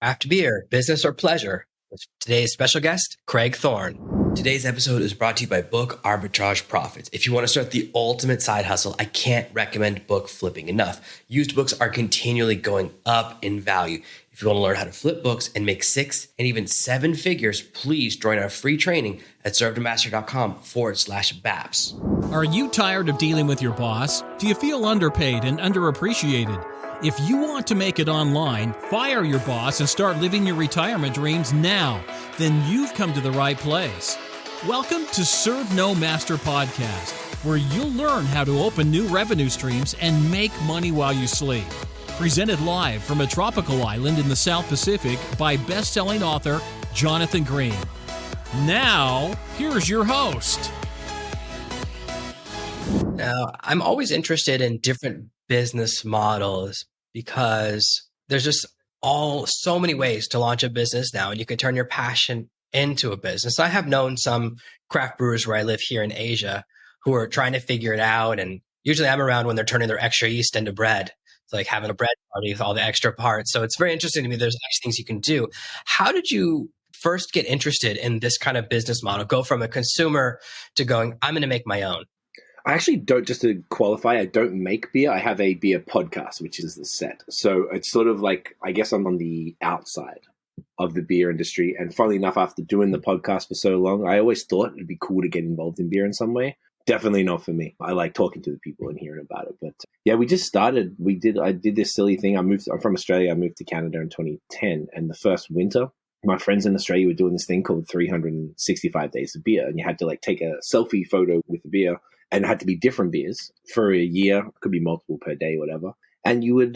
Craft beer, business or pleasure, with today's special guest, Craig Thorn. Today's episode is brought to you by Book Arbitrage Profits. If you want to start the ultimate side hustle, I can't recommend book flipping enough. Used books are continually going up in value. If you want to learn how to flip books and make 6 and even 7 figures, please join our free training at servetomaster.com/BAPS. Are you tired of dealing with your boss? Do you feel underpaid and underappreciated? If you want to make it online, fire your boss and start living your retirement dreams now, then you've come to the right place. Welcome to Serve No Master Podcast, where you'll learn how to open new revenue streams and make money while you sleep. Presented live from a tropical island in the South Pacific by best-selling author Jonathan Green. Now, here's your host. Now, I'm always interested in different business models because there's just so many ways to launch a business now, and you can turn your passion into a business. I have known some craft brewers where I live here in Asia who are trying to figure it out, and usually I'm around when they're turning their extra yeast into bread. It's like having a bread party with all the extra parts. So it's very interesting to me. There's actually things you can do. How did you first get interested in this kind of business model? Go from a consumer to going, I'm going to make my own. I actually don't, just to qualify, I don't make beer. I have a beer podcast, which is the set. So it's sort of like, I guess I'm on the outside of the beer industry. And funnily enough, after doing the podcast for so long, I always thought it'd be cool to get involved in beer in some way. Definitely not for me. I like talking to the people and hearing about it. But yeah, we just started. I did this silly thing. I'm from Australia. I moved to Canada in 2010. And the first winter, my friends in Australia were doing this thing called 365 days of beer. And you had to like take a selfie photo with the beer. And it had to be different beers for a year. It could be multiple per day, whatever. And you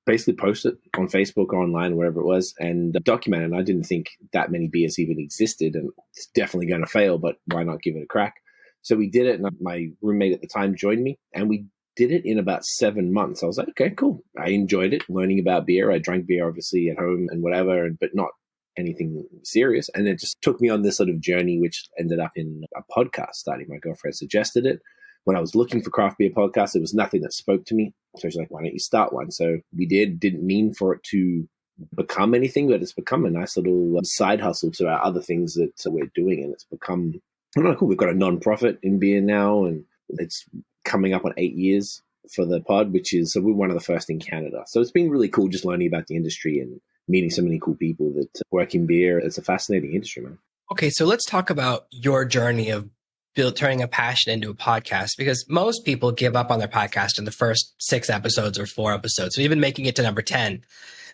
basically post it on Facebook or online, wherever it was, and document it. And I didn't think that many beers even existed, and it's definitely going to fail, but why not give it a crack? So we did it, and my roommate at the time joined me, and we did it in about 7 months. I was like, okay, cool. I enjoyed it, learning about beer. I drank beer, obviously, at home and whatever, but not anything serious. And it just took me on this sort of journey, which ended up in a podcast starting. My girlfriend suggested it. When I was looking for craft beer podcasts, there was nothing that spoke to me. So she's like, why don't you start one? So we didn't mean for it to become anything, but it's become a nice little side hustle to our other things that we're doing. And it's become, I don't know, cool. We've got a non-profit in beer now, and it's coming up on 8 years for the pod, so we're one of the first in Canada. So it's been really cool just learning about the industry and meeting so many cool people that work in beer. It's a fascinating industry, man. Okay, so let's talk about your journey of turning a passion into a podcast, because most people give up on their podcast in the first 6 episodes or 4 episodes. So even making it to number 10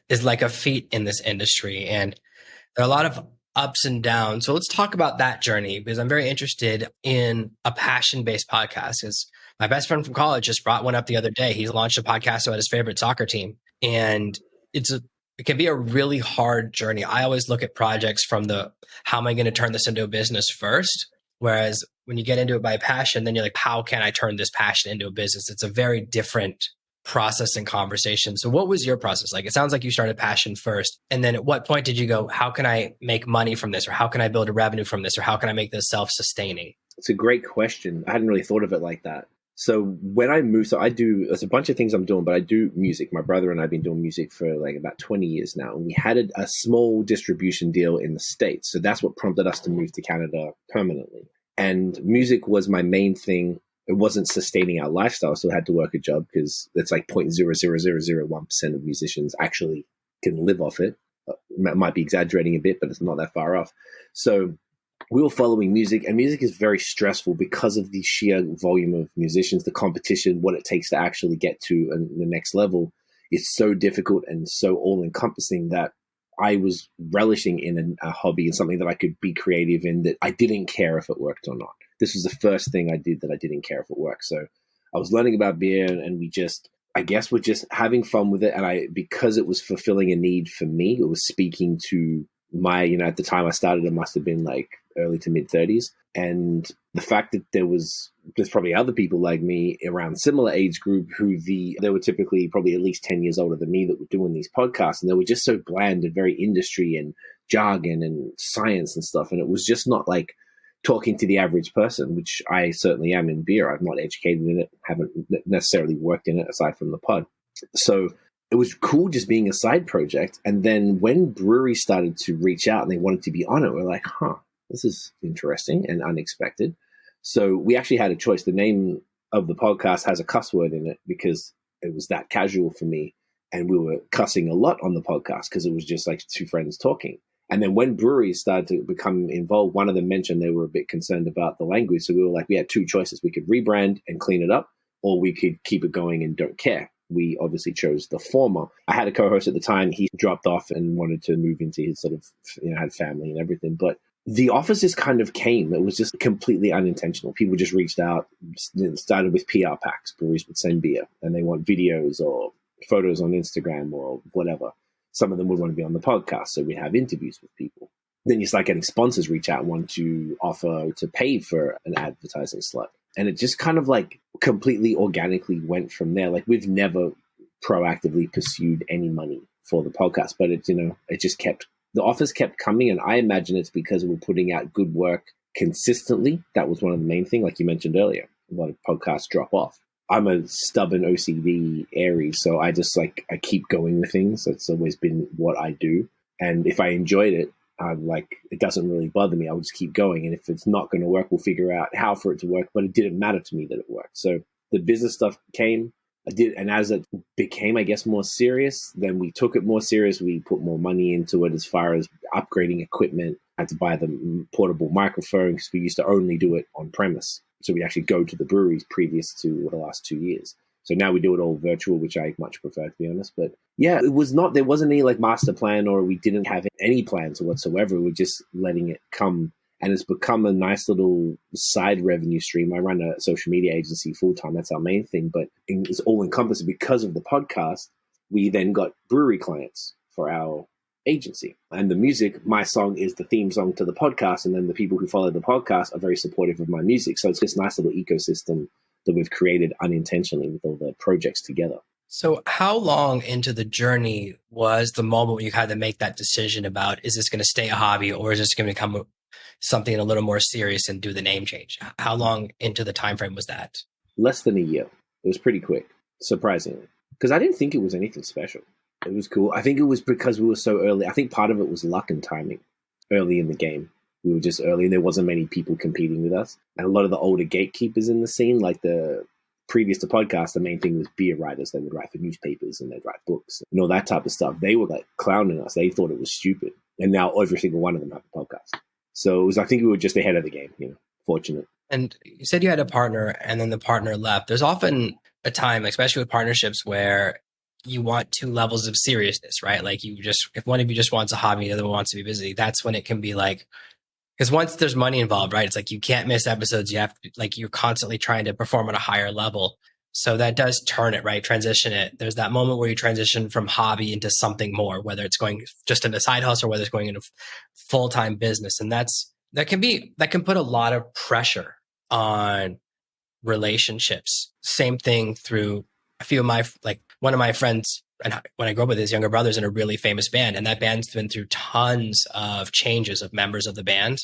is like a feat in this industry. And there are a lot of ups and downs. So let's talk about that journey, because I'm very interested in a passion-based podcast. Because my best friend from college just brought one up the other day. He's launched a podcast about his favorite soccer team. And it can be a really hard journey. I always look at projects from how am I going to turn this into a business first? Whereas when you get into it by passion, then you're like, how can I turn this passion into a business? It's a very different process and conversation. So what was your process like? It sounds like you started passion first. And then at what point did you go, how can I make money from this? Or how can I build a revenue from this? Or how can I make this self-sustaining? It's a great question. I hadn't really thought of it like that. So when I moved, there's a bunch of things I'm doing, but I do music. My brother and I have been doing music for like about 20 years now. And we had a small distribution deal in the States. So that's what prompted us to move to Canada permanently. And music was my main thing. It wasn't sustaining our lifestyle. So I had to work a job, because it's like 0.00001% of musicians actually can live off it. I might be exaggerating a bit, but it's not that far off. So we were following music, and music is very stressful because of the sheer volume of musicians, the competition, what it takes to actually get to the next level. It's so difficult and so all-encompassing that I was relishing in a hobby and something that I could be creative in, that I didn't care if it worked or not. This was the first thing I did that I didn't care if it worked. So I was learning about beer, and I guess we're just having fun with it. And because it was fulfilling a need for me, it was speaking to my, at the time I started, it must have been like early to mid 30s. And the fact that there's probably other people like me around similar age group they were typically probably at least 10 years older than me that were doing these podcasts. And they were just so bland and very industry and jargon and science and stuff. And it was just not like talking to the average person, which I certainly am in beer. I'm not educated in it, haven't necessarily worked in it aside from the pod. So it was cool just being a side project. And then when breweries started to reach out and they wanted to be on it, we're like, this is interesting and unexpected. So we actually had a choice. The name of the podcast has a cuss word in it because it was that casual for me. And we were cussing a lot on the podcast because it was just like two friends talking. And then when breweries started to become involved, one of them mentioned they were a bit concerned about the language. So we were like, we had two choices. We could rebrand and clean it up, or we could keep it going and don't care. We obviously chose the former. I had a co-host at the time. He dropped off and wanted to move into his sort of, had family and everything. But the offers just kind of came. It was just completely unintentional. People just reached out, started with PR packs. Breweries would send beer and they want videos or photos on Instagram or whatever. Some of them would want to be on the podcast, so we'd have interviews with people. Then you start getting sponsors reach out and want to offer to pay for an advertising slot. And it just kind of like completely organically went from there. Like we've never proactively pursued any money for the podcast, but it just kept, the offers kept coming. And I imagine it's because we're putting out good work consistently. That was one of the main things, like you mentioned earlier. A lot of podcasts drop off. I'm a stubborn OCD Aries, so I just I keep going with things. That's always been what I do. And if I enjoyed it, it doesn't really bother me. I'll just keep going. And if it's not going to work, we'll figure out how for it to work. But it didn't matter to me that it worked. So the business stuff came, I did. And as it became, I guess, more serious, then we took it more serious. We put more money into it as far as upgrading equipment. I had to buy the portable microphone because we used to only do it on premise. So we actually go to the breweries previous to the last 2 years. So now we do it all virtual, which I much prefer, to be honest. But yeah, there wasn't any master plan, or we didn't have any plans whatsoever. We're just letting it come. And it's become a nice little side revenue stream. I run a social media agency full time. That's our main thing. But it's all encompassing because of the podcast. We then got brewery clients for our agency. And the music, my song is the theme song to the podcast. And then the people who follow the podcast are very supportive of my music. So it's this nice little ecosystem that we've created unintentionally with all the projects together. So how long into the journey was the moment when you had to make that decision about, is this going to stay a hobby or is this going to become something a little more serious and do the name change? How long into the time frame was that? Less than a year. It was pretty quick, surprisingly, because I didn't think it was anything special. It was cool. I think it was because we were so early. I think part of it was luck and timing early in the game. We were just early and there wasn't many people competing with us. And a lot of the older gatekeepers in the scene, like the previous to podcast, the main thing was beer writers. They would write for newspapers and they'd write books and all that type of stuff. They were clowning us. They thought it was stupid. And now every single one of them have a podcast. So it was, I think we were just ahead of the game, fortunate. And you said you had a partner and then the partner left. There's often a time, especially with partnerships, where you want two levels of seriousness, right? If one of you just wants a hobby, the other one wants to be busy, that's when it can be because once there's money involved, right? It's you can't miss episodes. You have to, you're constantly trying to perform on a higher level. So that does turn it, right? Transition it. There's that moment where you transition from hobby into something more, whether it's going just into side hustle or whether it's going into full-time business. And that can put a lot of pressure on relationships. Same thing through a few of my, one of my friends, and when I grew up with his younger brother's in a really famous band, and that band's been through tons of changes of members of the band.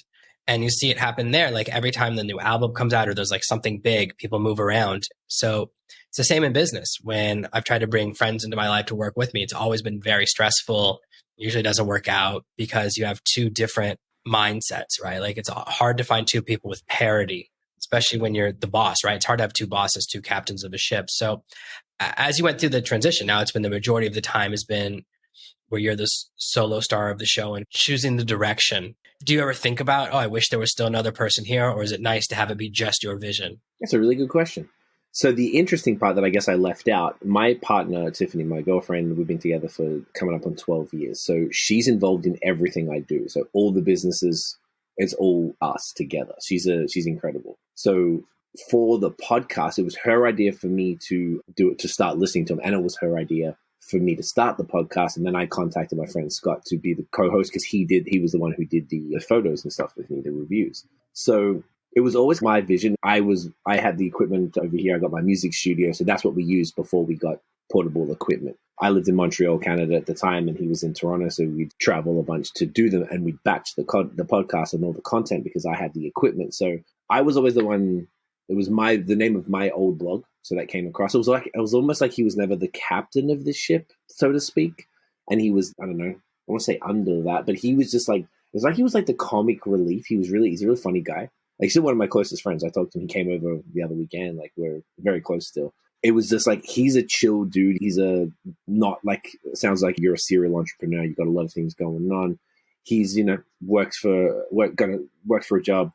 And you see it happen there. Every time the new album comes out or there's something big, people move around. So it's the same in business. When I've tried to bring friends into my life to work with me, it's always been very stressful. It usually doesn't work out because you have two different mindsets, right? It's hard to find two people with parity, especially when you're the boss, right? It's hard to have two bosses, two captains of a ship. So as you went through the transition, now it's been the majority of the time has been where you're the solo star of the show and choosing the direction. Do you ever think about, I wish there was still another person here, or is it nice to have it be just your vision? That's a really good question. So the interesting part that I guess I left out, my partner, Tiffany, my girlfriend, we've been together for coming up on 12 years. So she's involved in everything I do. So all the businesses, it's all us together. She's incredible. So for the podcast, it was her idea for me to do it, to start listening to them. And it was her idea for me to start the podcast. And then I contacted my friend Scott to be the co-host because he was the one who did the photos and stuff with me, the reviews. So it was always my vision. I had the equipment over here. I got my music studio. So that's what we used before we got portable equipment. I lived in Montreal, Canada at the time, and he was in Toronto. So we'd travel a bunch to do them, and we'd batch the podcast and all the content because I had the equipment. So I was always the one. It was the name of my old blog. So that came across. It was almost like he was never the captain of the ship, so to speak. And he was, I don't know, I want to say under that, but he was just like, it was like he was like the comic relief. He's a really funny guy. Like, he's still one of my closest friends. I talked to him. He came over the other weekend. Like, we're very close still. It was just like, he's a chill dude. He's not like, it sounds like you're a serial entrepreneur. You've got a lot of things going on. He's, works for a job,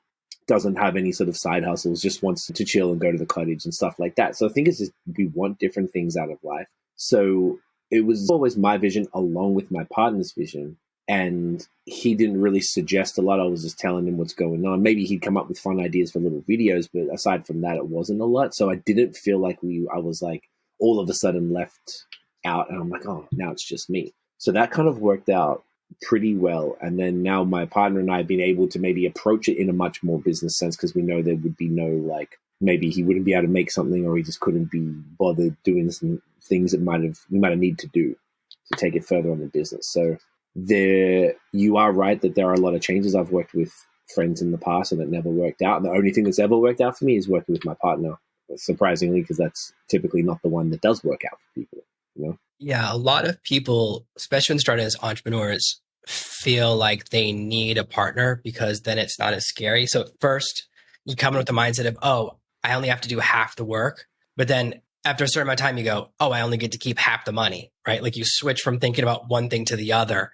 doesn't have any sort of side hustles, just wants to chill and go to the cottage and stuff like that. So I think it's just, we want different things out of life. So it was always my vision along with my partner's vision. And he didn't really suggest a lot. I was just telling him what's going on. Maybe he'd come up with fun ideas for little videos, but aside from that, it wasn't a lot. So I didn't feel like I was like all of a sudden left out, and I'm like, oh, now it's just me. So that kind of worked out pretty well. And then now my partner and I have been able to maybe approach it in a much more business sense, because we know there would be no, like, maybe he wouldn't be able to make something, or he just couldn't be bothered doing some things that we might have need to do to take it further on the business. So you are right that there are a lot of changes. I've worked with friends in the past and it never worked out. And the only thing that's ever worked out for me is working with my partner, surprisingly, because that's typically not the one that does work out for people, Yeah, a lot of people, especially when starting as entrepreneurs, feel like they need a partner because then it's not as scary. So at first, you come in with the mindset of, oh, I only have to do half the work. But then after a certain amount of time, you go, oh, I only get to keep half the money, right? Like, you switch from thinking about one thing to the other.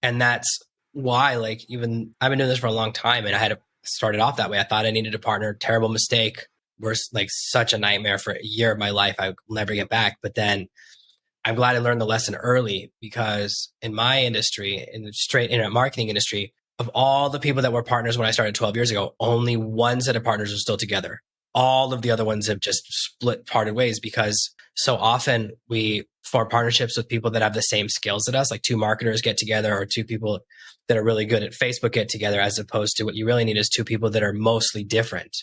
And that's why, like, even I've been doing this for a long time, and I had started off that way. I thought I needed a partner. Terrible mistake. Worse, like, such a nightmare for a year of my life. I will never get back. But then I'm glad I learned the lesson early, because in my industry, in the straight internet marketing industry, of all the people that were partners when I started 12 years ago, only one set of partners are still together. All of the other ones have just parted ways, because so often we form partnerships with people that have the same skills as us, like two marketers get together, or two people that are really good at Facebook get together, as opposed to what you really need is two people that are mostly different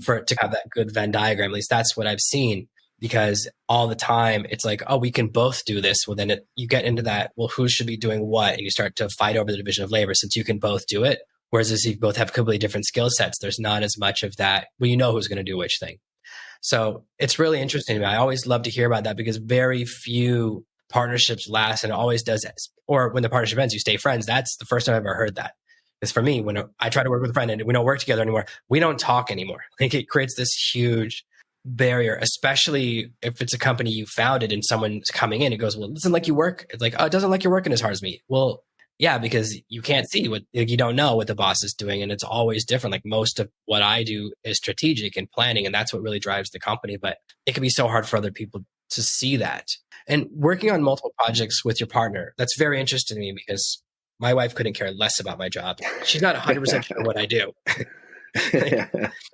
for it to have that good Venn diagram. At least that's what I've seen, because all the time it's like, oh, we can both do this. Well, then you get into that, well, who should be doing what? And you start to fight over the division of labor, since you can both do it. Whereas if you both have completely different skill sets, there's not as much of that. Well, you know who's going to do which thing. So it's really interesting to me. I always love to hear about that, because very few partnerships last, and it always does. Or when the partnership ends, you stay friends. That's the first time I've ever heard that. Because for me, when I try to work with a friend and we don't work together anymore, we don't talk anymore. Like, it creates this huge barrier, especially if it's a company you founded and someone's coming in. It goes, well, it doesn't like you work. It's like, oh, it doesn't like you're working as hard as me. Well, yeah, because you can't see what, like, you don't know what the boss is doing, and it's always different. Like, most of what I do is strategic and planning, and that's what really drives the company. But it can be so hard for other people to see that. And working on multiple projects with your partner, that's very interesting to me, because my wife couldn't care less about my job. She's not 100% sure what I do.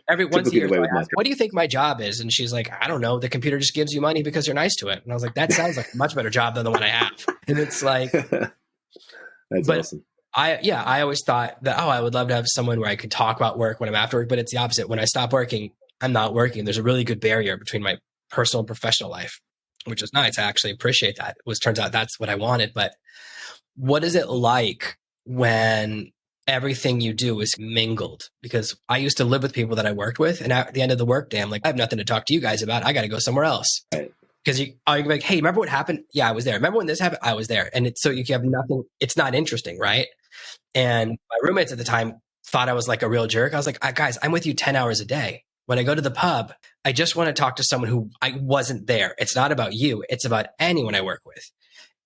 Every once a year, so I ask, what do you think my job is? And she's like, I don't know. The computer just gives you money because you're nice to it. And I was like, that sounds like a much better job than the one I have. And it's like, that's awesome. I always thought that, I would love to have someone where I could talk about work when I'm after work, but it's the opposite. When I stop working, I'm not working. There's a really good barrier between my personal and professional life, which is nice. I actually appreciate that. Turns out that's what I wanted. But what is it like when everything you do is mingled? Because I used to live with people that I worked with, and at the end of the workday, I'm like, I have nothing to talk to you guys about. I got to go somewhere else. Right. Because you're like, hey, remember what happened? Yeah, I was there. Remember when this happened? I was there. And so you have nothing. It's not interesting, right? And my roommates at the time thought I was like a real jerk. I was like, guys, I'm with you 10 hours a day. When I go to the pub, I just want to talk to someone who I wasn't there. It's not about you. It's about anyone I work with.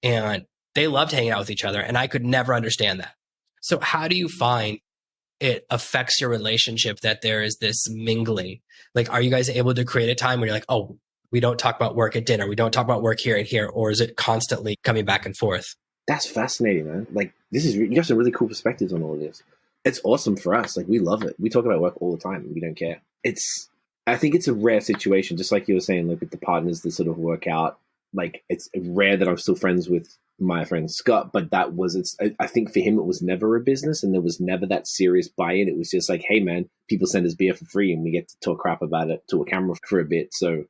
And they loved hanging out with each other, and I could never understand that. So how do you find it affects your relationship that there is this mingling? Like, are you guys able to create a time where you're like, oh, we don't talk about work at dinner, we don't talk about work here and here, or is it constantly coming back and forth? That's fascinating, man. Like, you have some really cool perspectives on all of this. It's awesome for us. Like, we love it. We talk about work all the time, and we don't care. I think it's a rare situation, just like you were saying, like with the partners that sort of work out. Like, it's rare that I'm still friends with my friend Scott, but I think for him, it was never a business, and there was never that serious buy-in. It was just like, hey man, people send us beer for free and we get to talk crap about it to a camera for a bit. So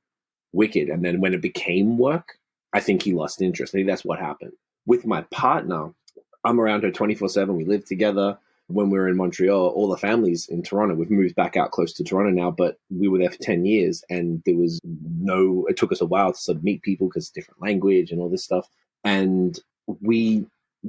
wicked. And then when it became work, I think he lost interest. I think that's what happened. With my partner, I'm around her 24/7. We live together. when we were in Montreal, all the families in Toronto, we've moved back out close to Toronto now, but we were there for 10 years and it took us a while to sort of meet people because different language and all this stuff. And we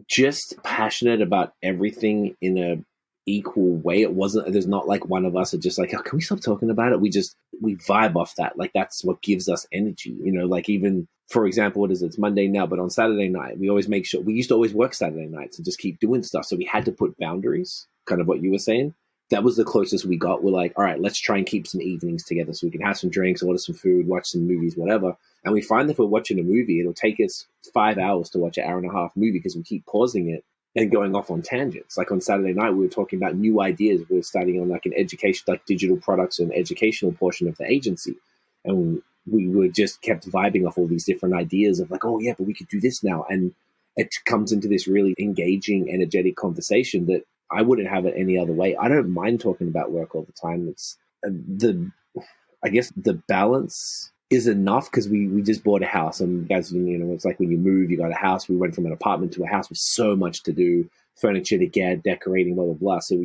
just passionate about everything in a equal way. There's not like one of us are just like, oh, can we stop talking about it? We vibe off that. Like that's what gives us energy, like even for example, it's Monday now, but on Saturday night, we always make sure we used to always work Saturday nights and just keep doing stuff. So we had to put boundaries, kind of what you were saying. That was the closest we got. We're like, all right, let's try and keep some evenings together so we can have some drinks, order some food, watch some movies, whatever. And we find that if we're watching a movie, it'll take us 5 hours to watch an hour and a half movie because we keep pausing it and going off on tangents. Like on Saturday night, we were talking about new ideas. We were starting on like an education, like digital products and educational portion of the agency. And we were just kept vibing off all these different ideas of like, oh yeah, but we could do this now. And it comes into this really engaging, energetic conversation that I wouldn't have it any other way. I don't mind talking about work all the time. It's I guess the balance is enough because we just bought a house, and as it's like when you move, you got a house. We went from an apartment to a house with so much to do, furniture to get, decorating, blah, blah, blah. So,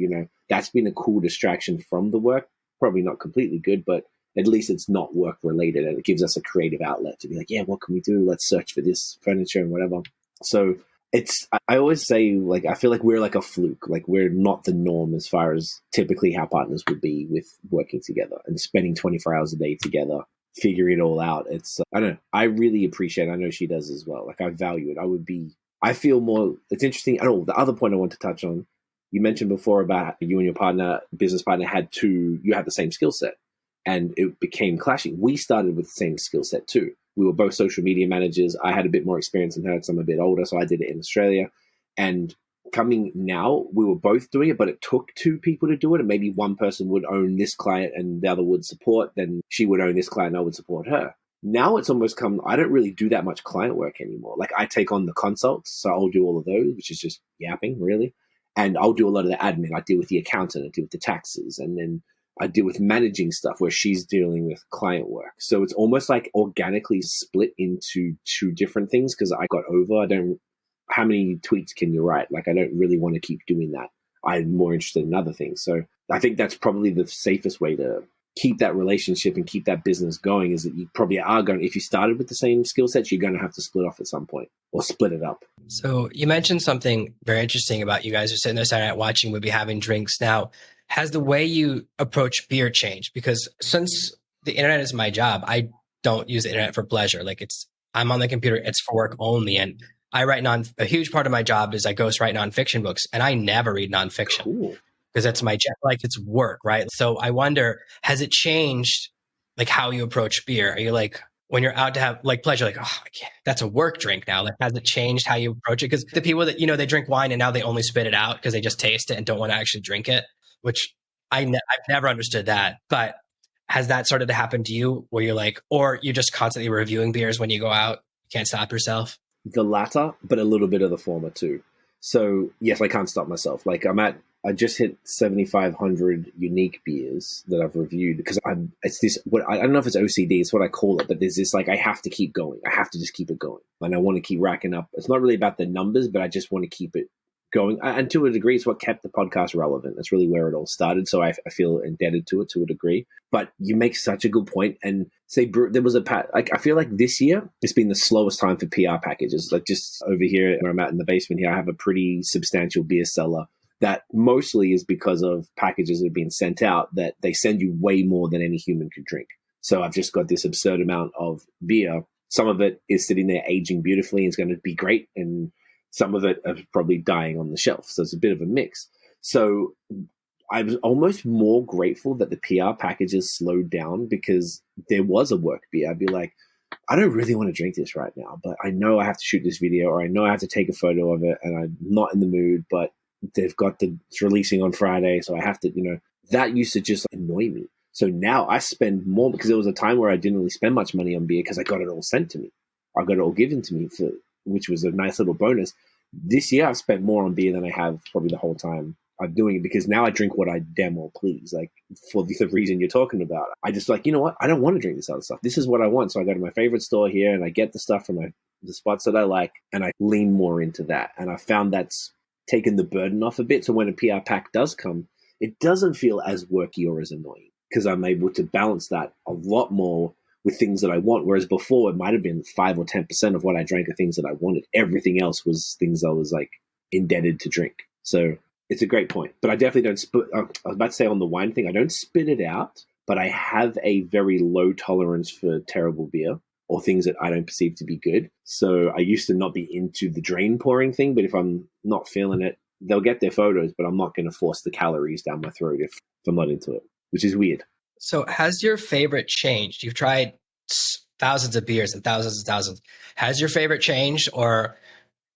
that's been a cool distraction from the work. Probably not completely good, but at least it's not work related, and it gives us a creative outlet to be like, yeah, what can we do? Let's search for this furniture and whatever. So I always say, like, I feel like we're like a fluke. Like we're not the norm as far as typically how partners would be with working together and spending 24 hours a day together, figuring it all out. It's, I don't know. I really appreciate it. I know she does as well. Like I value it. I feel more, it's interesting. The other point I want to touch on, you mentioned before about you and your business partner you had the same skill set and it became clashing. We started with the same skill set too. We were both social media managers. I had a bit more experience than her because I'm a bit older, so I did it in Australia. And coming now, we were both doing it, but it took two people to do it. And maybe one person would own this client and the other would support. Then she would own this client and I would support her. Now it's almost I don't really do that much client work anymore. Like I take on the consults, so I'll do all of those, which is just yapping really. And I'll do a lot of the admin. I deal with the accountant, I deal with the taxes, and then I deal with managing stuff where she's dealing with client work. So it's almost like organically split into two different things because I got over. How many tweets can you write? Like, I don't really want to keep doing that. I'm more interested in other things. So I think that's probably the safest way to keep that relationship and keep that business going is that you probably are going, if you started with the same skill sets, you're going to have to split off at some point or split it up. So you mentioned something very interesting about you guys are sitting there Saturday night watching, movie, having drinks. Now, has the way you approach beer changed? Because since the internet is my job, I don't use the internet for pleasure. Like I'm on the computer, it's for work only. And I write a huge part of my job is I ghostwrite nonfiction books, and I never read nonfiction. Cool. Because that's my job, like it's work, right? So I wonder, has it changed like how you approach beer? Are you like, when you're out to have like pleasure, like, oh, that's a work drink now. Like, has it changed how you approach it? Because the people that, they drink wine and now they only spit it out because they just taste it and don't want to actually drink it, which I've never understood that. But has that started to happen to you where you're like, or you're just constantly reviewing beers when you go out? You can't stop yourself? The latter, but a little bit of the former too. So yes, I can't stop myself. Like I just hit 7,500 unique beers that I've reviewed because I don't know if it's OCD, it's what I call it, but there's this, like, I have to keep going. I have to just keep it going. And I want to keep racking up. It's not really about the numbers, but I just want to keep it going. And to a degree, it's what kept the podcast relevant. That's really where it all started. So I feel indebted to it to a degree. But you make such a good point. And say there was I feel like this year it's been the slowest time for PR packages. Like just over here where I'm at in the basement here, I have a pretty substantial beer cellar that mostly is because of packages that have been sent out that they send you way more than any human could drink. So I've just got this absurd amount of beer. Some of it is sitting there aging beautifully and it's going to be great. And some of it is probably dying on the shelf. So it's a bit of a mix. So I was almost more grateful that the PR packages slowed down because there was a work beer. I'd be like, I don't really want to drink this right now, but I know I have to shoot this video or I know I have to take a photo of it and I'm not in the mood, but it's releasing on Friday. So I have to, that used to just annoy me. So now I spend more because there was a time where I didn't really spend much money on beer because I got it all sent to me. I got it all given to me which was a nice little bonus. This year I've spent more on beer than I have probably the whole time I'm doing it because now I drink what I damn well please. Like for the reason you're talking about, I just like, you know what? I don't want to drink this other stuff. This is what I want. So I go to my favorite store here and I get the stuff from the spots that I like and I lean more into that. And I found that's taken the burden off a bit. So when a PR pack does come, it doesn't feel as worky or as annoying because I'm able to balance that a lot more with things that I want. Whereas before, it might have been 5 or 10% of what I drank are things that I wanted. Everything else was things I was like indebted to drink. So it's a great point. But I definitely don't spit. I was about to say on the wine thing, I don't spit it out, but I have a very low tolerance for terrible beer or things that I don't perceive to be good. So I used to not be into the drain pouring thing, but if I'm not feeling it, they'll get their photos, but I'm not going to force the calories down my throat if I'm not into it, which is weird. So has your favorite changed? You've tried thousands of beers and thousands and thousands. Has your favorite changed, or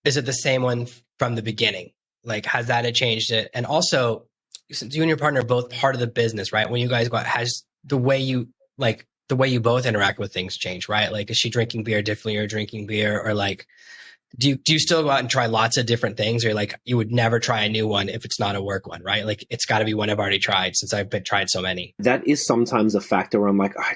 is it the same one from the beginning? Like, has that changed it? And also, since you and your partner are both part of the business, right? When you guys go out, has the way you both interact with things changed, right? Like, is she drinking beer differently or drinking beer, or like, do you still go out and try lots of different things, or like you would never try a new one if it's not a work one, right? Like, it's got to be one I've already tried since I've tried so many. That is sometimes a factor where I'm like, I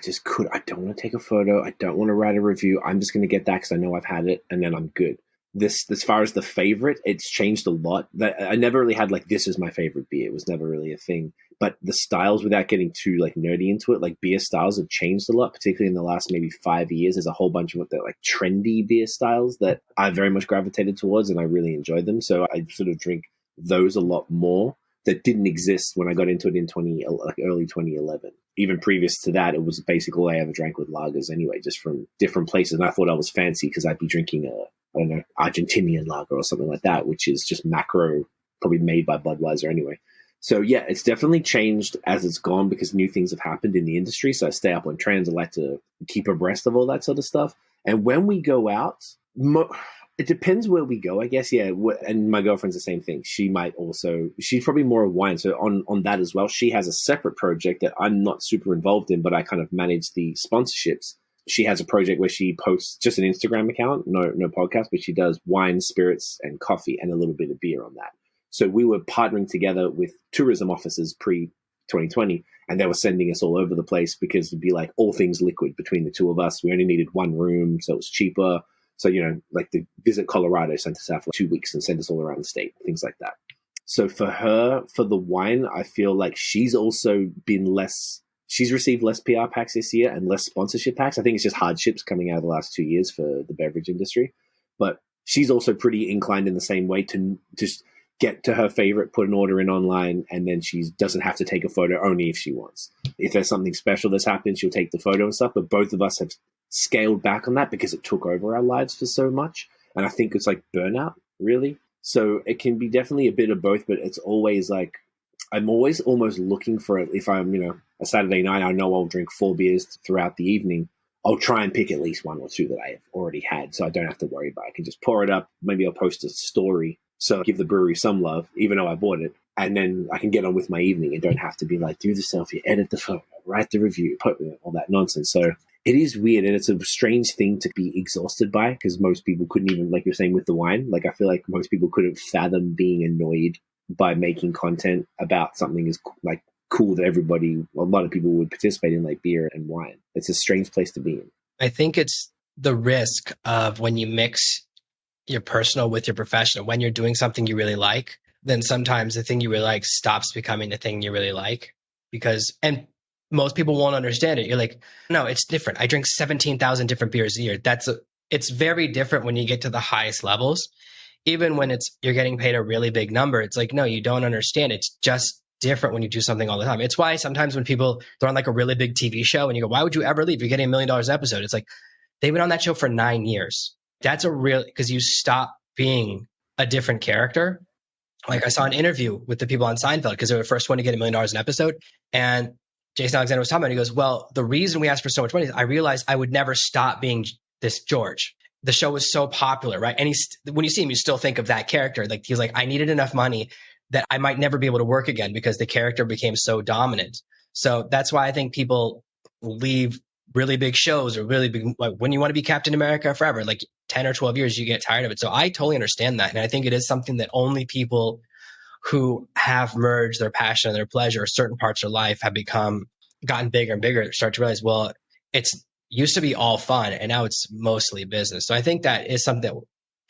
don't want to take a photo. I don't want to write a review. I'm just going to get that because I know I've had it and then I'm good. This, as far as the favorite, it's changed a lot. That I never really had like, this is my favorite beer. It was never really a thing. But the styles, without getting too like nerdy into it, like beer styles have changed a lot, particularly in the last maybe 5 years. There's a whole bunch of what they're like trendy beer styles that I very much gravitated towards and I really enjoyed them. So I sort of drink those a lot more that didn't exist when I got into it in early 2011. Even previous to that, it was basically all I ever drank with lagers anyway, just from different places. And I thought I was fancy because I'd be drinking I don't know, Argentinian lager or something like that, which is just macro, probably made by Budweiser anyway. So yeah, it's definitely changed as it's gone because new things have happened in the industry. So I stay up on trends. I like to keep abreast of all that sort of stuff. And when we go out, it depends where we go, I guess. Yeah. And my girlfriend's the same thing. She's probably more of wine. So on that as well, she has a separate project that I'm not super involved in, but I kind of manage the sponsorships. She has a project where she posts just an Instagram account, no podcast, but she does wine, spirits, and coffee and a little bit of beer on that. So we were partnering together with tourism officers pre-2020, and they were sending us all over the place because it'd be like all things liquid between the two of us. We only needed one room, so it was cheaper. So, like the Visit Colorado sent us out for 2 weeks and sent us all around the state, things like that. So for her, for the wine, I feel like she's also been she's received less PR packs this year and less sponsorship packs. I think it's just hardships coming out of the last 2 years for the beverage industry. But she's also pretty inclined in the same way to just get to her favorite, put an order in online, and then she doesn't have to take a photo only if she wants. If there's something special that's happened, she'll take the photo and stuff. But both of us have scaled back on that because it took over our lives for so much. And I think it's like burnout, really. So it can be definitely a bit of both, but it's always like, I'm always almost looking for it. If I'm, a Saturday night, I know I'll drink 4 beers throughout the evening. I'll try and pick at least 1 or 2 that I have already had, so I don't have to worry about it. I can just pour it up. Maybe I'll post a story, so give the brewery some love, even though I bought it. And then I can get on with my evening and don't have to be like, do the selfie, edit the photo, write the review, put all that nonsense. So it is weird, and it's a strange thing to be exhausted by because most people couldn't even, like you're saying with the wine, like I feel like most people couldn't fathom being annoyed by making content about something as like cool that a lot of people would participate in, like beer and wine. It's a strange place to be in. I think it's the risk of when you mix your personal with your professional. When you're doing something you really like, then sometimes the thing you really like stops becoming the thing you really like and most people won't understand it. You're like, no, it's different. I drink 17,000 different beers a year. It's very different when you get to the highest levels. Even when you're getting paid a really big number, it's like, no, you don't understand. It's just different when you do something all the time. It's why sometimes when they're on like a really big TV show and you go, why would you ever leave? You're getting $1 million an episode. It's like, they've been on that show for 9 years. That's because you stop being a different character. Like I saw an interview with the people on Seinfeld because they were the first one to get $1 million an episode. And Jason Alexander was talking about it. He goes, well, the reason we asked for so much money is I realized I would never stop being this George. The show was so popular, right? And when you see him, you still think of that character. Like he's like, I needed enough money that I might never be able to work again because the character became so dominant. So that's why I think people leave really big shows or really big, like when you want to be Captain America forever, like 10 or 12 years, you get tired of it. So I totally understand that. And I think it is something that only people who have merged their passion and their pleasure, certain parts of life have gotten bigger and bigger, start to realize, well, it's used to be all fun and now it's mostly business. So I think that is something that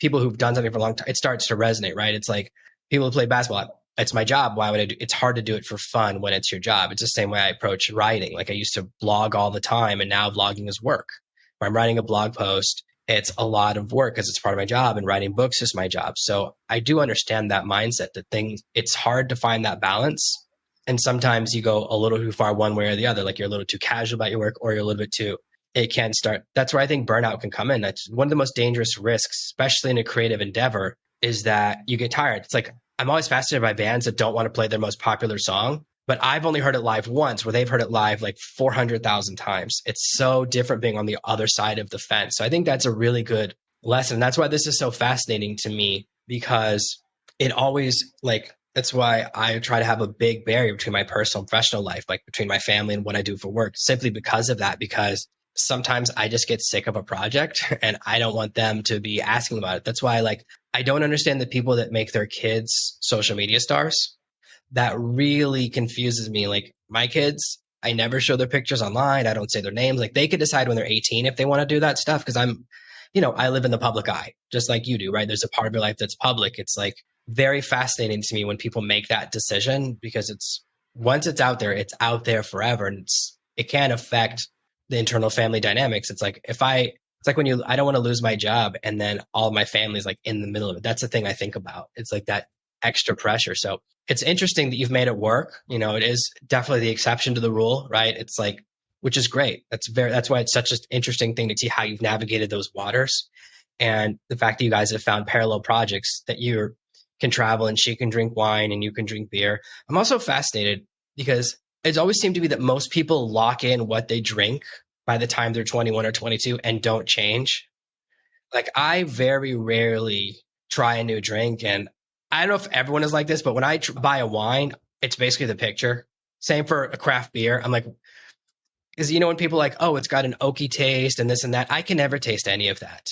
people who've done something for a long time, it starts to resonate, right? It's like, people who play basketball, it's my job. Why would I do? It's hard to do it for fun when it's your job. It's the same way I approach writing. Like I used to blog all the time, and now vlogging is work. When I'm writing a blog post, it's a lot of work because it's part of my job, and writing books is my job. So I do understand that mindset, that things, it's hard to find that balance. And sometimes you go a little too far one way or the other. Like you're a little too casual about your work, or you're a little bit too, it can start. That's where I think burnout can come in. That's one of the most dangerous risks, especially in a creative endeavor, is that you get tired. It's like, I'm always fascinated by bands that don't want to play their most popular song, but I've only heard it live once, where they've heard it live like 400,000 times. It's so different being on the other side of the fence. So I think that's a really good lesson. That's why this is so fascinating to me, because it always, like, that's why I try to have a big barrier between my personal and professional life, like between my family and what I do for work, simply because of that, because sometimes I just get sick of a project and I don't want them to be asking about it. That's why, like, I don't understand the people that make their kids social media stars. That really confuses me. Like my kids, I never show their pictures online. I don't say their names. Like they could decide when they're 18 if they want to do that stuff. Cause I'm, I live in the public eye, just like you do, right? There's a part of your life that's public. It's like very fascinating to me when people make that decision, because it's, once it's out there forever, and it can affect the internal family dynamics. It's like it's like when I don't want to lose my job and then all my family's like in the middle of it. That's the thing I think about. It's like that extra pressure. So it's interesting that you've made it work. It is definitely the exception to the rule, right? It's like, which is great. That's why it's such an interesting thing to see how you've navigated those waters, and the fact that you guys have found parallel projects that you can travel and she can drink wine and you can drink beer. I'm also fascinated because it's always seemed to be that most people lock in what they drink by the time they're 21 or 22 and don't change. Like I very rarely try a new drink, and I don't know if everyone is like this, but when I buy a wine, it's basically the picture. Same for a craft beer. I'm like, because when people are like, oh, it's got an oaky taste and this and that, I can never taste any of that.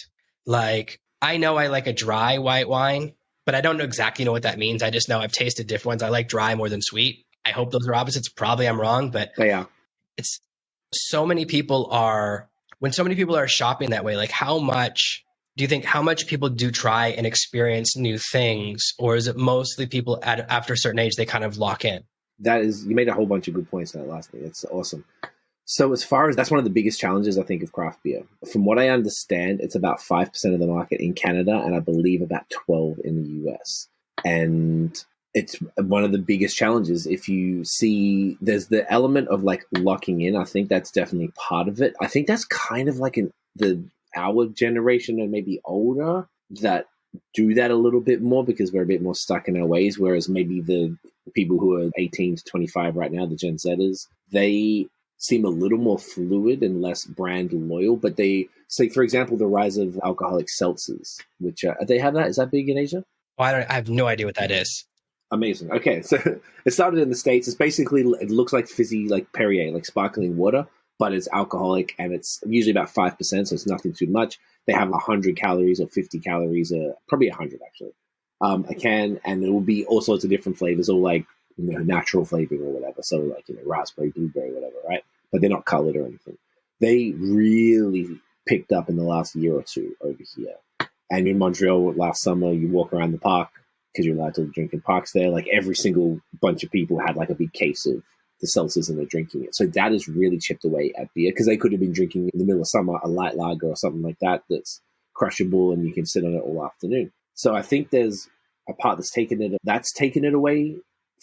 Like I know I like a dry white wine, but I don't know exactly know what that means. I just know I've tasted different ones. I like dry more than sweet. I hope those are opposites. Probably I'm wrong, but Yeah. It's when so many people are shopping that way, like how much people do try and experience new things, or is it mostly people after a certain age, they kind of lock in? You made a whole bunch of good points in that last thing. It's awesome. So as far as that's one of the biggest challenges, I think, of craft beer. From what I understand, it's about 5% of the market in Canada, and I believe about 12 in the US. And it's one of the biggest challenges. If you see, there's the element of like locking in. I think that's definitely part of it. I think that's kind of like our generation and maybe older that do that a little bit more, because we're a bit more stuck in our ways. Whereas maybe the people who are 18 to 25 right now, the Gen Zers, they seem a little more fluid and less brand loyal. But they say, for example, the rise of alcoholic seltzers, which they have that. Is that big in Asia? Well, I have no idea what that is. Amazing. Okay, so it started in the States. It's basically, it looks like fizzy, like Perrier, like sparkling water, but it's alcoholic, and it's usually about 5%, so it's nothing too much. They have 100 calories or 50 calories, probably 100 actually, a can, and it will be all sorts of different flavors, all like natural flavoring or whatever. So like raspberry, blueberry, whatever, right? But they're not colored or anything. They really picked up in the last year or two over here. And in Montreal last summer, you walk around the park, because you're allowed to drink in parks there, like every single bunch of people had like a big case of the seltzers and they're drinking it. So that has really chipped away at beer, because they could have been drinking in the middle of summer a light lager or something like that that's crushable and you can sit on it all afternoon. So I think there's a part that's taken it away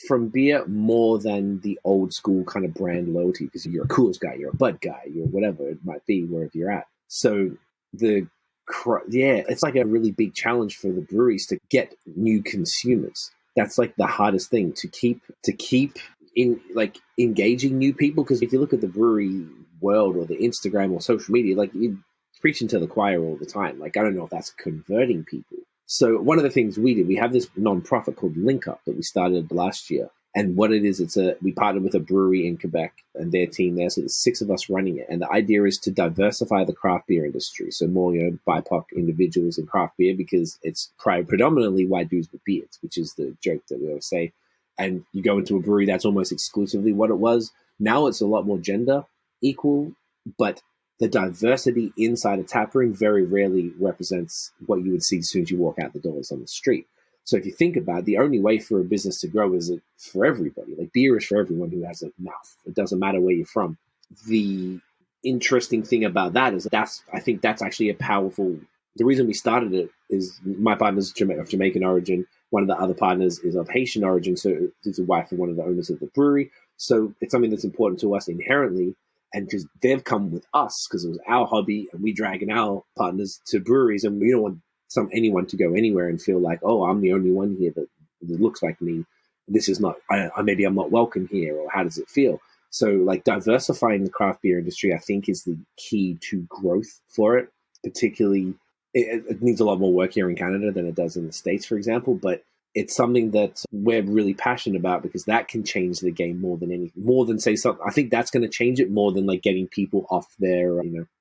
from beer more than the old school kind of brand loyalty, because you're a Coors guy, you're a Bud guy, you're whatever it might be, wherever you're at. So it's like a really big challenge for the breweries to get new consumers. That's like the hardest thing, to keep in like engaging new people. Because if you look at the brewery world or the Instagram or social media, like you're preaching to the choir all the time. Like I don't know if that's converting people. So one of the things we did, we have this nonprofit called Link Up that we started last year. And what it is, we partnered with a brewery in Quebec and their team there. So there's 6 of us running it. And the idea is to diversify the craft beer industry. So more, BIPOC individuals in craft beer, because it's predominantly white dudes with beards, which is the joke that we always say. And you go into a brewery, that's almost exclusively what it was. Now it's a lot more gender equal, but the diversity inside a tap room very rarely represents what you would see as soon as you walk out the doors on the street. So if you think about it, the only way for a business to grow is for everybody. Like beer is for everyone who has a mouth. It doesn't matter where you're from. The interesting thing about that is I think that's actually a powerful. The reason we started it is my partner's of Jamaican origin. One of the other partners is of Haitian origin. So is the wife of one of the owners of the brewery. So it's something that's important to us inherently. And because they've come with us, because it was our hobby, and we dragging our partners to breweries, and we don't want anyone to go anywhere and feel like, oh, I'm the only one here that looks like me. This is not, maybe I'm not welcome here, or how does it feel? So like diversifying the craft beer industry, I think, is the key to growth for it. Particularly, it needs a lot more work here in Canada than it does in the States, for example, but it's something that we're really passionate about, because that can change the game more than anything, more than say something. I think that's going to change it more than like getting people off their,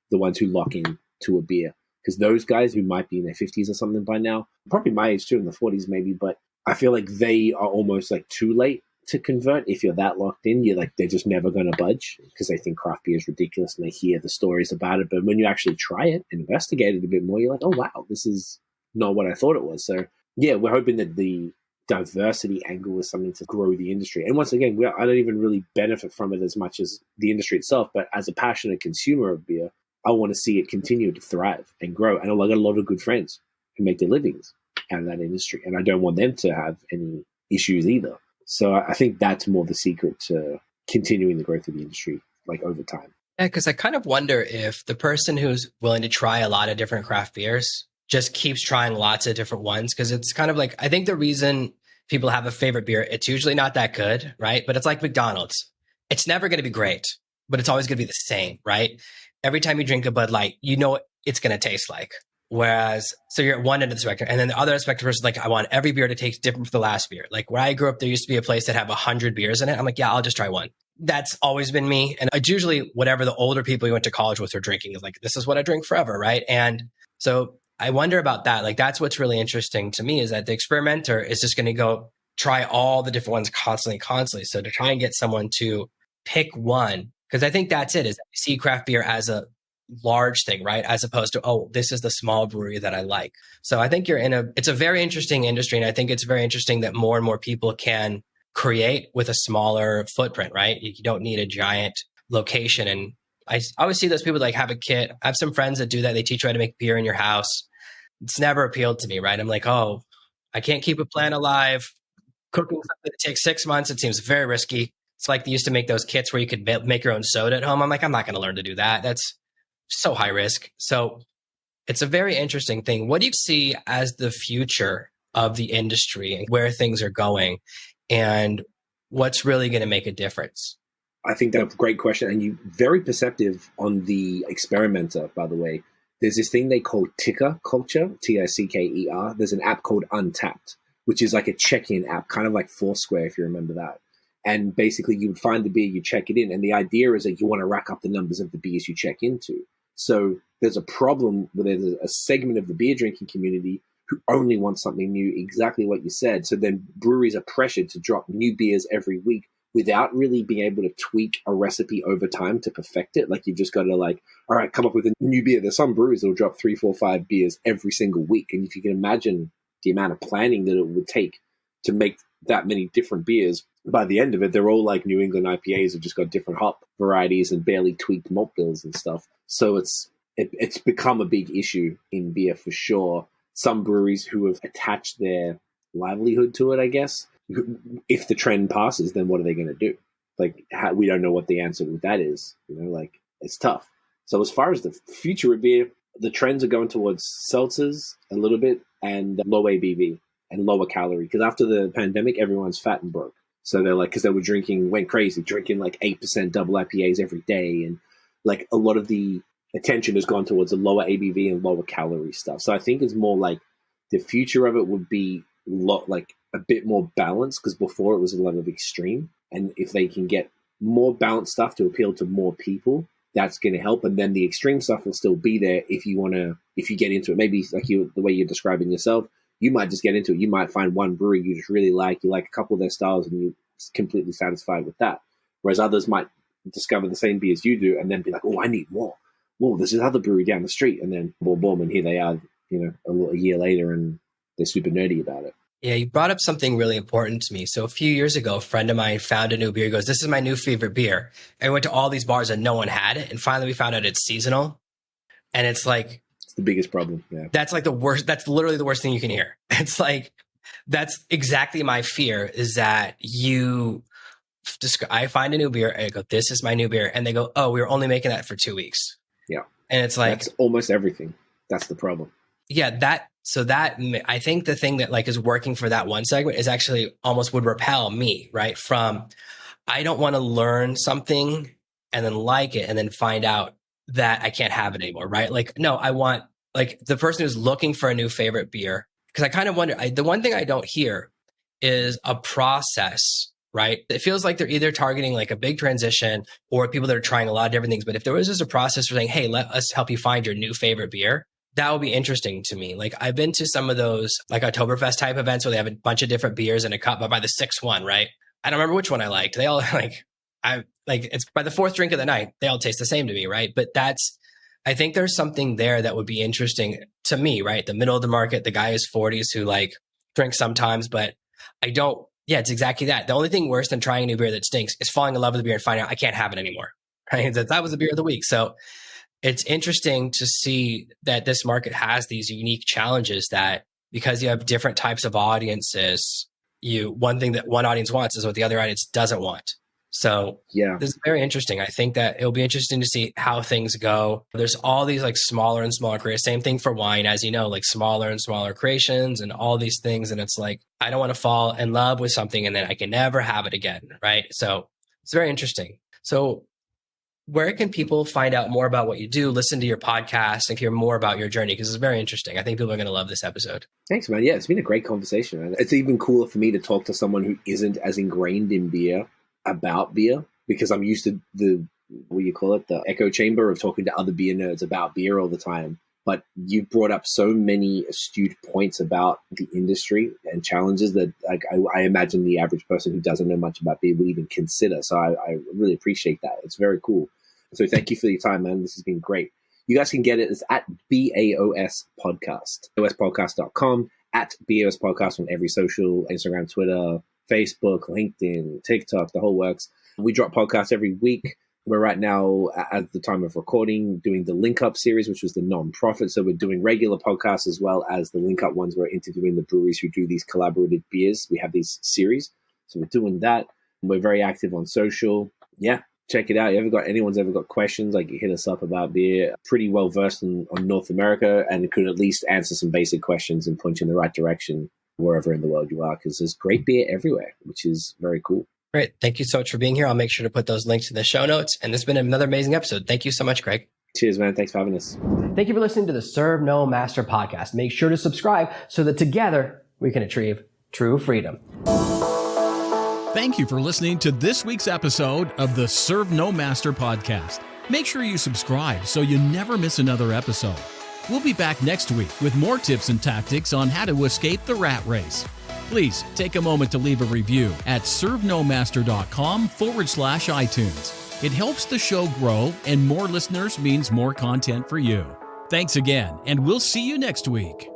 the ones who lock in to a beer. Because those guys who might be in their 50s or something by now, probably my age too, in the 40s maybe, but I feel like they are almost like too late to convert. If you're that locked in, you're like, they're just never going to budge because they think craft beer is ridiculous and they hear the stories about it. But when you actually try it and investigate it a bit more, you're like, oh, wow, this is not what I thought it was. So yeah, we're hoping that the diversity angle is something to grow the industry. And once again, I don't even really benefit from it as much as the industry itself, but as a passionate consumer of beer, I want to see it continue to thrive and grow. And I got a lot of good friends who make their livings out of that industry, and I don't want them to have any issues either. So I think that's more the secret to continuing the growth of the industry, like over time. Yeah, because I kind of wonder if the person who's willing to try a lot of different craft beers just keeps trying lots of different ones. Because it's kind of like, I think the reason people have a favorite beer, it's usually not that good, right? But it's like McDonald's. It's never going to be great, but it's always going to be the same, right? Every time you drink a Bud Light, you know what it's going to taste like. Whereas, so you're at one end of the spectrum, and then the other spectrum is like, I want every beer to taste different from the last beer. Like where I grew up, there used to be a place that had 100 beers in it. I'm like, yeah, I'll just try one. That's always been me. And it's usually whatever the older people you went to college with are drinking is like, this is what I drink forever, right? And so I wonder about that. Like that's what's really interesting to me, is that the experimenter is just going to go try all the different ones constantly. So to try and get someone to pick one, because I think that's it, is that we see craft beer as a large thing, right? As opposed to, oh, this is the small brewery that I like. So I think it's a very interesting industry. And I think it's very interesting that more and more people can create with a smaller footprint, right? You don't need a giant location. And I always see those people like have a kit. I have some friends that do that. They teach you how to make beer in your house. It's never appealed to me, right? I'm like, oh, I can't keep a plant alive. Cooking something that takes 6 months, it seems very risky. It's like they used to make those kits where you could make your own soda at home. I'm like, I'm not going to learn to do that. That's so high risk. So it's a very interesting thing. What do you see as the future of the industry and where things are going, and what's really going to make a difference? I think that's a great question. And you're very perceptive on the experimenter, by the way. There's this thing they call ticker culture, Ticker. There's an app called Untapped, which is like a check-in app, kind of like Foursquare, if you remember that. And basically you would find the beer, you check it in. And the idea is that you want to rack up the numbers of the beers you check into. So there's a problem where there's a segment of the beer drinking community who only want something new, exactly what you said. So then breweries are pressured to drop new beers every week without really being able to tweak a recipe over time to perfect it. Like you've just got to like, all right, come up with a new beer. There's some breweries that will drop 3, 4, 5 beers every single week. And if you can imagine the amount of planning that it would take to make that many different beers, by the end of it, they're all like New England IPAs have just got different hop varieties and barely tweaked malt bills and stuff. So it's become a big issue in beer for sure. Some breweries who have attached their livelihood to it, I guess, if the trend passes, then what are they going to do? Like, we don't know what the answer with that is. Like it's tough. So as far as the future of beer, the trends are going towards seltzers a little bit and low ABV and lower calorie. Because after the pandemic, everyone's fat and broke. So they're like, because they were went crazy, drinking like 8% double IPAs every day. And like a lot of the attention has gone towards the lower ABV and lower calorie stuff. So I think it's more like the future of it would be like a bit more balanced, because before it was a lot of extreme. And if they can get more balanced stuff to appeal to more people, that's going to help. And then the extreme stuff will still be there if you get into it. Maybe like the way you're describing yourself, you might just get into it. You might find one brewery you just really like. You like a couple of their styles and you're completely satisfied with that. Whereas others might discover the same beer as you do and then be like, oh, I need more. Well, there's this other brewery down the street. And then boom, boom, and here they are, a year later, and they're super nerdy about it. Yeah, you brought up something really important to me. So a few years ago, a friend of mine found a new beer. He goes, "This is my new favorite beer." And we went to all these bars and no one had it. And finally we found out it's seasonal. And it's like, It's the biggest problem. Yeah. that's like the worst. That's literally the worst thing you can hear. It's like, that's exactly my fear, is that I find a new beer. I go, "This is my new beer." And they go, "Oh, we were only making that for 2 weeks." Yeah. And it's like, That's almost everything. That's the problem. yeah, I think the thing that like is working for that one segment is actually almost would repel me, right? From, I don't want to learn something and then like it and then find out that I can't have it anymore, right? Like, no, I want like the person who's looking for a new favorite beer. Cause I kind of wonder, the one thing I don't hear is a process, right? It feels like they're either targeting like a big transition or people that are trying a lot of different things. But if there was just a process for saying, "Hey, let us help you find your new favorite beer," that would be interesting to me. Like I've been to some of those like Oktoberfest type events where they have a bunch of different beers in a cup, but by the sixth one, right? I don't remember which one I liked. They all it's by the fourth drink of the night, they all taste the same to me, right? But I think there's something there that would be interesting to me, right? The middle of the market, the guy is 40s who like drinks sometimes, but I don't. Yeah, it's exactly that. The only thing worse than trying a new beer that stinks is falling in love with the beer and finding out I can't have it anymore. Right? That was the beer of the week. So it's interesting to see that this market has these unique challenges that because you have different types of audiences, one thing that one audience wants is what the other audience doesn't want. So Yeah. this is very interesting. I think that it'll be interesting to see how things go. There's all these like smaller and smaller creations. Same thing for wine, as you know, like smaller and smaller creations and all these things. And it's like, I don't want to fall in love with something and then I can never have it again. Right. So it's very interesting. So where can people find out more about what you do, listen to your podcast, and hear more about your journey? Because it's very interesting. I think people are going to love this episode. Thanks, man. Yeah, it's been a great conversation, man. It's even cooler for me to talk to someone who isn't as ingrained in beer about beer, because I'm used to the echo chamber of talking to other beer nerds about beer all the time. But you brought up so many astute points about the industry and challenges that like I imagine the average person who doesn't know much about beer would even consider. So I really appreciate that. It's very cool. So thank you for your time, man. This has been great. You guys can get it. It's at BAOS Podcast, ospodcast.com, at BAOS Podcast on every social, Instagram, Twitter, Facebook, LinkedIn, TikTok, the whole works. We drop podcasts every week. We're right now, at the time of recording, doing the Link Up series, which was the non-profit. So we're doing regular podcasts as well as the Link Up ones. We're interviewing the breweries who do these collaborative beers. We have these series. So we're doing that. We're very active on social. Yeah, check it out. Anyone's ever got questions, like hit us up about beer. Pretty well versed on North America and could at least answer some basic questions and point you in the right direction wherever in the world you are, because there's great beer everywhere, which is very cool. Great. Thank you so much for being here. I'll make sure to put those links in the show notes. And this has been another amazing episode. Thank you so much, Craig. Cheers, man. Thanks for having us. Thank you for listening to the Serve No Master podcast. Make sure to subscribe so that together we can achieve true freedom. Thank you for listening to this week's episode of the Serve No Master podcast. Make sure you subscribe so you never miss another episode. We'll be back next week with more tips and tactics on how to escape the rat race. Please take a moment to leave a review at servenomaster.com/iTunes. It helps the show grow, and more listeners means more content for you. Thanks again, and we'll see you next week.